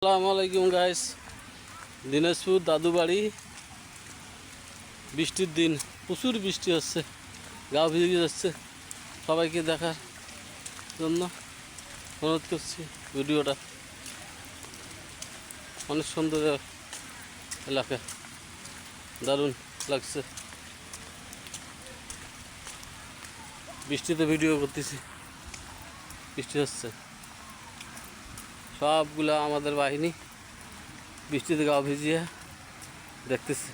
আসসালামু আলাইকুম গাইস। দিনাজপুর দাদু বাড়ি, বৃষ্টির দিন, প্রচুর বৃষ্টি হচ্ছে, গা ভিজে যাচ্ছে। সবাইকে দেখার জন্য অনুরোধ করছি। ভিডিওটা অনেক সুন্দর এলাকা, দারুণ লাগছে। বৃষ্টিতে ভিডিও করতেছি, বৃষ্টি হচ্ছে। সবগুলা আমাদের বাহিনী বৃষ্টিতে গা ভিজিয়ে দেখতেছি।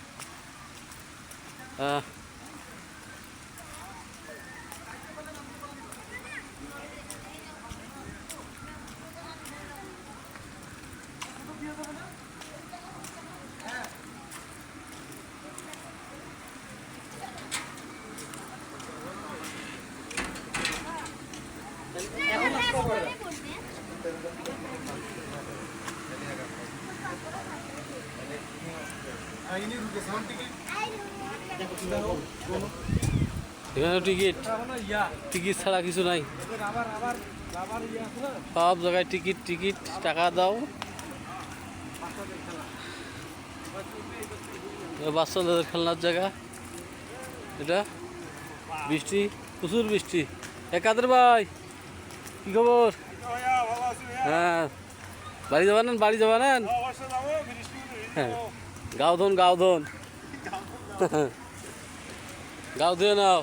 এখানে টিকিট টিকিট ছাড়া কিছু নাই, সব জায়গায় টিকিট টিকিট, টাকা দাও। বাচ্চাদের খেলনার জায়গা এটা। বৃষ্টি, প্রচুর বৃষ্টি। কাদের ভাই, কি খবর? হ্যাঁ, বাড়ি যাবেন? বাড়ি যাবেন? হ্যাঁ, গাও ধন গাও ধন গাও ধুয়ে নাও।